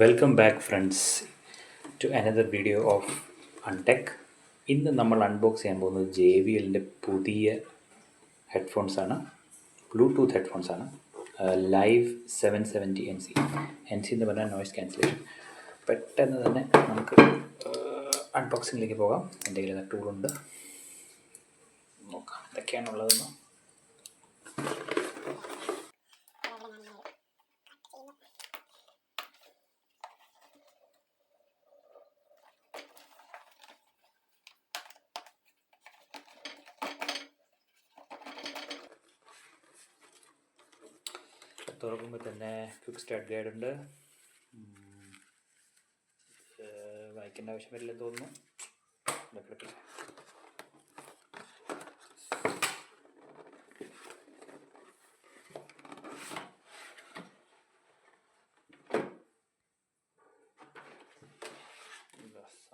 Welcome back friends to another video of Untech. ഇന്ന് നമ്മൾ unbox ചെയ്യാൻ പോകുന്നത് ജെ ബി എല്ലിൻ്റെ പുതിയ ഹെഡ്ഫോൺസാണ്. ബ്ലൂടൂത്ത് ഹെഡ്ഫോൺസാണ്. ലൈവ് 770 എൻ സി എന്ന് പറഞ്ഞാൽ നോയ്സ് ക്യാൻസലേഷൻ. പെട്ടെന്ന് തന്നെ നമുക്ക് അൺബോക്സിങ്ങിലേക്ക് പോകാം. എൻ്റെ കയ്യിൽ ടൂളുണ്ട്, നോക്കാം എന്തൊക്കെയാണുള്ളതെന്ന്. തുറക്കുമ്പോൾ തന്നെ ക്വിക്ക് സ്റ്റാർട്ട് ഗൈഡ് ഉണ്ട്. വായിക്കേണ്ട ആവശ്യം വരില്ലെന്ന് തോന്നുന്നു.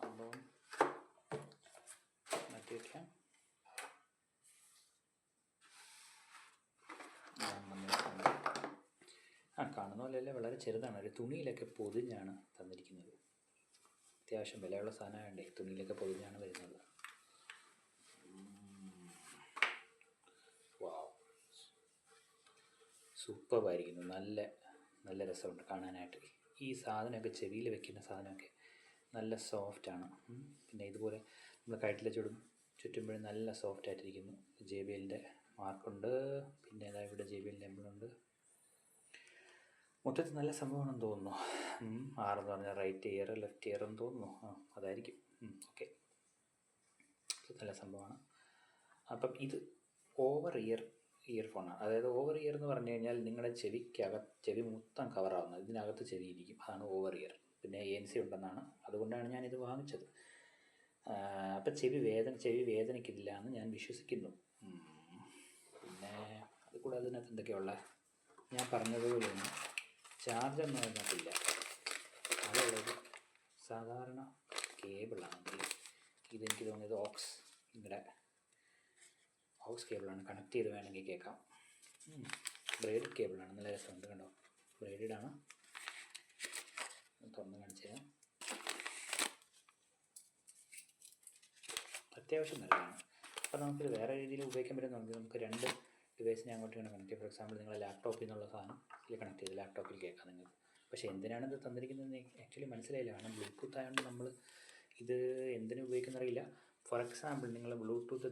സംഭവം മാറ്റി വയ്ക്കാം. കാണുന്ന പോലെയല്ല, വളരെ ചെറുതാണ്. ഒരു തുണിയിലൊക്കെ പൊതിഞ്ഞാണ് തന്നിരിക്കുന്നത്. അത്യാവശ്യം വിലയുള്ള സാധനമായതുകൊണ്ട് തുണിയിലൊക്കെ പൊതിഞ്ഞാണ് വരുന്നത്. വാവ്, സൂപ്പറായിരിക്കുന്നു. നല്ല രസമുണ്ട് കാണാനായിട്ട്. ഈ സാധനമൊക്കെ ചെവിയിൽ വെക്കുന്ന സാധനമൊക്കെ നല്ല സോഫ്റ്റാണ്. പിന്നെ ഇതുപോലെ നമ്മൾ കഴുത്തിലെ ചുറ്റുമ്പോഴും നല്ല സോഫ്റ്റായിട്ടിരിക്കുന്നു. ജെ ബി എല്ലിൻ്റെ മാർക്കുണ്ട്. പിന്നെ ഇവിടെ ജെ ബി എല്ലിൻ്റെ എംബ്ലമുണ്ട്. മൊത്തത്തിൽ നല്ല സംഭവമാണെന്ന് തോന്നുന്നു. ആറെന്ന് പറഞ്ഞാൽ റൈറ്റ് ഇയർ ലെഫ്റ്റ് ഇയർ എന്ന് തോന്നുന്നു. അതായിരിക്കും. ഓക്കെ, നല്ല സംഭവമാണ്. അപ്പം ഇത് ഓവർ ഇയർഫോണാണ്. അതായത് ഓവർ ഇയർ എന്ന് പറഞ്ഞു കഴിഞ്ഞാൽ നിങ്ങളുടെ ചെവി മൊത്തം കവറാവുന്നത്. ഇതിനകത്ത് ചെവി ഇരിക്കും, അതാണ് ഓവർ ഇയർ. പിന്നെ ANC ഉണ്ടെന്നാണ്, അതുകൊണ്ടാണ് ഞാനിത് വാങ്ങിച്ചത്. അപ്പം ചെവി വേദനയ്ക്കില്ല എന്ന് ഞാൻ വിശ്വസിക്കുന്നു. പിന്നെ അതുകൂടാതെ അതിനകത്ത് എന്തൊക്കെയുള്ള ഞാൻ പറഞ്ഞതുപോലെ തന്നെ ചാർജൊന്നും അതിനകത്തില്ല. അതുള്ളത് സാധാരണ കേബിളാണെങ്കിൽ ഇതെനിക്ക് തോന്നിയത് ഓക്സ് കേബിളാണ്. കണക്ട് ചെയ്ത് വേണമെങ്കിൽ കേൾക്കാം. ബ്രേഡഡ് കേബിളാണ്. നല്ല രസമുണ്ട്, കണ്ടോ, ബ്രേഡഡാണ്. തുറന്ന് കാണിച്ചു തരാം. അത്യാവശ്യം നല്ലതാണ്. അപ്പോൾ നമുക്കിത് വേറെ രീതിയിൽ ഉപയോഗിക്കാൻ പറ്റുന്നുണ്ട്. നമുക്ക് രണ്ട് ഡിവൈസിനെ അങ്ങോട്ട് കണക്ട് ചെയ്യാം. ഫോർ എക്സാമ്പിൾ നിങ്ങളെ ലാപ്ടോപ്പിൽ നിന്നുള്ള സാധനം ഇതിൽ കണക്ട് ചെയ്ത് ലാപ്ടോപ്പിൽ കേൾക്കാം നിങ്ങൾക്ക്. പക്ഷേ എന്തിനാണ് ഇത് തന്നിരിക്കുന്നത് ആക്ച്വലി മനസ്സിലായില്ല. കാരണം ബ്ലൂടൂത്ത് ആയതുകൊണ്ട് നമ്മൾ ഇത് എന്തിനു ഉപയോഗിക്കുന്നറിയില്ല. ഫോർ എക്സാമ്പിൾ നിങ്ങൾ ബ്ലൂടൂത്ത്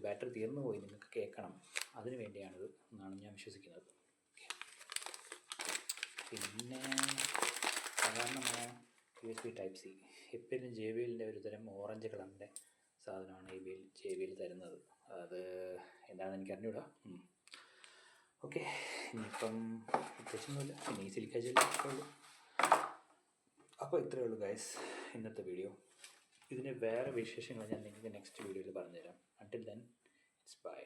ബാറ്ററി തീർന്നു പോയി നിങ്ങൾക്ക് കേൾക്കണം, അതിന് വേണ്ടിയാണിത് എന്നാണ് ഞാൻ വിശ്വസിക്കുന്നത്. പിന്നെ സാധാരണമായ USB Type-C. എപ്പോഴും ജെ ബി എല്ലിൻ്റെ ഒരു തരം ഓറഞ്ച് കളറിൻ്റെ സാധനമാണ് ജെ ബി എൽ തരുന്നത്. അത് എന്താണെന്ന് എനിക്ക് അറിഞ്ഞൂടാ. ഓക്കെ, ഇനിയിപ്പം പ്രത്യേകിച്ചൊന്നുമില്ല. പിന്നെ ഈ സിലിക്ക ജെൽ ഉള്ളൂ. അപ്പോൾ ഇത്രയേ ഉള്ളൂ ഗൈസ് ഇന്നത്തെ വീഡിയോ. ഇതിൻ്റെ വേറെ വിശേഷങ്ങൾ ഞാൻ നിങ്ങൾക്ക് നെക്സ്റ്റ് വീഡിയോയിൽ പറഞ്ഞുതരാം. Until then it's by.